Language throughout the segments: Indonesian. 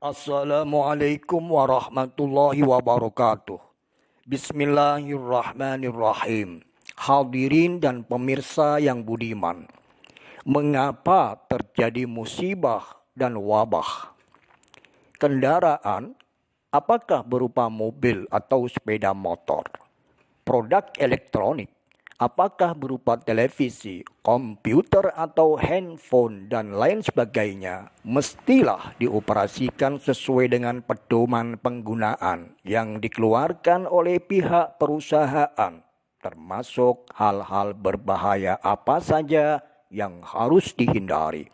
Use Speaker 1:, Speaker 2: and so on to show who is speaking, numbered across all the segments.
Speaker 1: Assalamualaikum warahmatullahi wabarakatuh. Bismillahirrahmanirrahim. Hadirin dan pemirsa yang budiman, mengapa terjadi musibah dan wabah? Kendaraan, apakah berupa mobil atau sepeda motor? Produk elektronik, apakah berupa televisi, komputer atau handphone dan lain sebagainya, mestilah dioperasikan sesuai dengan pedoman penggunaan yang dikeluarkan oleh pihak perusahaan, termasuk hal-hal berbahaya apa saja yang harus dihindari.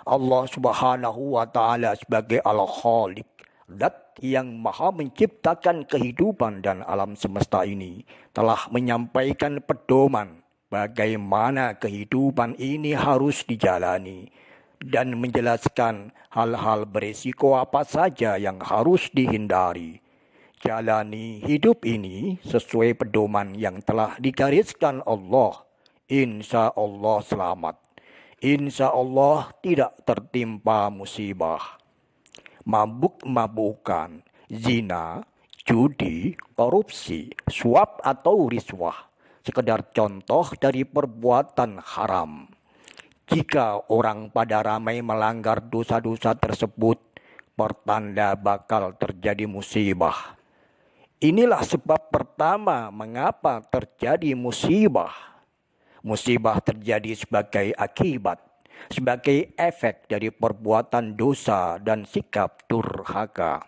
Speaker 1: Allah Subhanahu wa Ta'ala sebagai Al-Khaliq, Zat yang maha menciptakan kehidupan dan alam semesta ini, telah menyampaikan pedoman bagaimana kehidupan ini harus dijalani dan menjelaskan hal-hal berisiko apa saja yang harus dihindari. Jalani hidup ini sesuai pedoman yang telah digariskan Allah. Insya Allah selamat. Insya Allah tidak tertimpa musibah. Mabuk-mabukan, zina, judi, korupsi, suap atau riswah, sekedar contoh dari perbuatan haram. Jika orang pada ramai melanggar dosa-dosa tersebut, pertanda bakal terjadi musibah. Inilah sebab pertama mengapa terjadi musibah. Musibah terjadi sebagai akibat, sebagai efek dari perbuatan dosa dan sikap durhaka.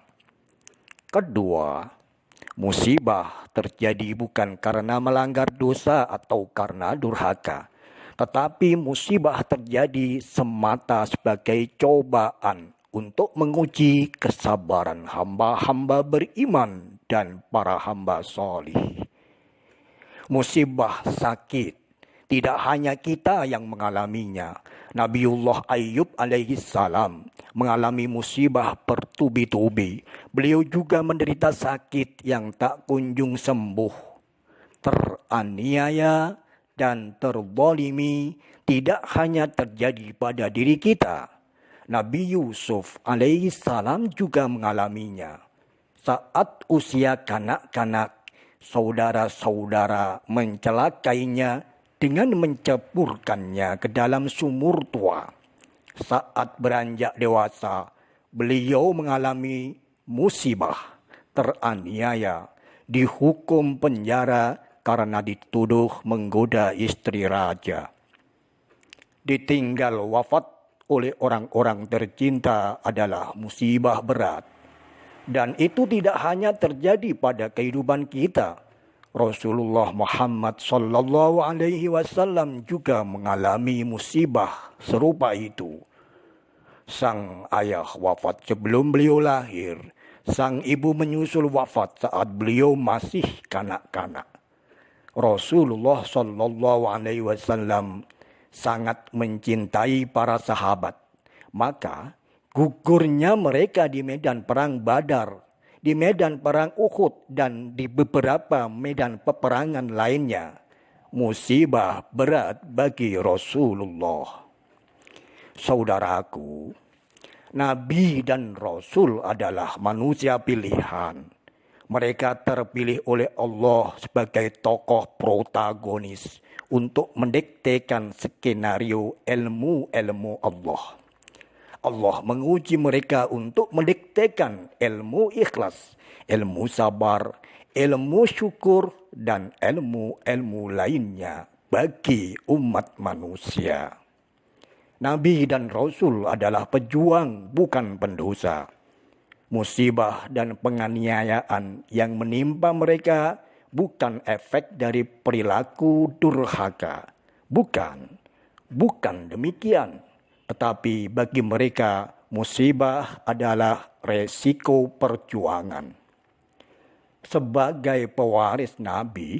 Speaker 1: Kedua, musibah terjadi bukan karena melanggar dosa atau karena durhaka, tetapi musibah terjadi semata sebagai cobaan untuk menguji kesabaran hamba-hamba beriman dan para hamba solih. Musibah sakit tidak hanya kita yang mengalaminya. Nabiullah Ayyub alaihi salam mengalami musibah bertubi-tubi. Beliau juga menderita sakit yang tak kunjung sembuh. Teraniaya dan terzalimi tidak hanya terjadi pada diri kita. Nabi Yusuf alaihi salam juga mengalaminya. Saat usia kanak-kanak, saudara-saudara mencelakainya dengan menceburkannya ke dalam sumur tua. Saat beranjak dewasa, beliau mengalami musibah, teraniaya, dihukum penjara karena dituduh menggoda istri raja. Ditinggal wafat oleh orang-orang tercinta adalah musibah berat. Dan itu tidak hanya terjadi pada kehidupan kita. Rasulullah Muhammad sallallahu alaihi wasallam juga mengalami musibah serupa itu. Sang ayah wafat sebelum beliau lahir. Sang ibu menyusul wafat saat beliau masih kanak-kanak. Rasulullah sallallahu alaihi wasallam sangat mencintai para sahabat. Maka gugurnya mereka di medan perang Badar, di medan perang Uhud, dan di beberapa medan peperangan lainnya. Musibah berat bagi Rasulullah. Saudaraku, Nabi dan Rasul adalah manusia pilihan. Mereka terpilih oleh Allah sebagai tokoh protagonis untuk mendiktekan skenario ilmu-ilmu Allah. Allah menguji mereka untuk mendiktekan ilmu ikhlas, ilmu sabar, ilmu syukur, dan ilmu-ilmu lainnya bagi umat manusia. Nabi dan Rasul adalah pejuang, bukan pendosa. Musibah dan penganiayaan yang menimpa mereka bukan efek dari perilaku durhaka. Bukan demikian. Tetapi bagi mereka, musibah adalah resiko perjuangan. Sebagai pewaris Nabi,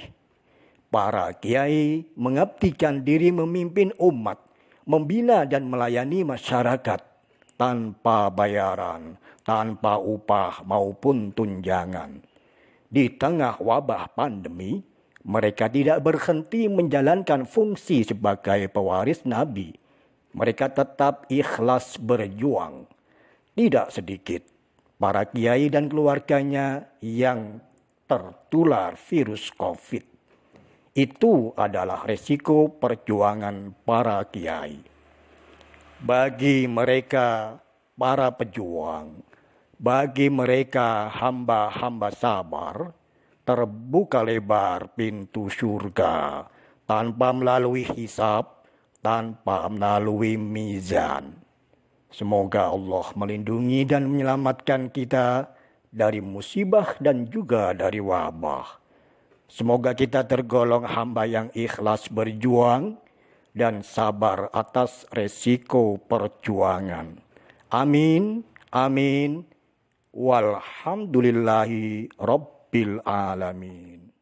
Speaker 1: para kiai mengabdikan diri memimpin umat, membina dan melayani masyarakat tanpa bayaran, tanpa upah maupun tunjangan. Di tengah wabah pandemi, mereka tidak berhenti menjalankan fungsi sebagai pewaris Nabi. Mereka tetap ikhlas berjuang. tidak sedikit para kiai dan keluarganya yang tertular virus COVID. Itu adalah resiko perjuangan para kiai. Bagi mereka para pejuang, bagi mereka hamba-hamba sabar, terbuka lebar pintu surga tanpa melalui hisab, tanpa melalui mizan. Semoga Allah melindungi dan menyelamatkan kita dari musibah dan juga dari wabah. Semoga kita tergolong hamba yang ikhlas berjuang dan sabar atas resiko perjuangan. Amin, amin, walhamdulillahi rabbil alamin.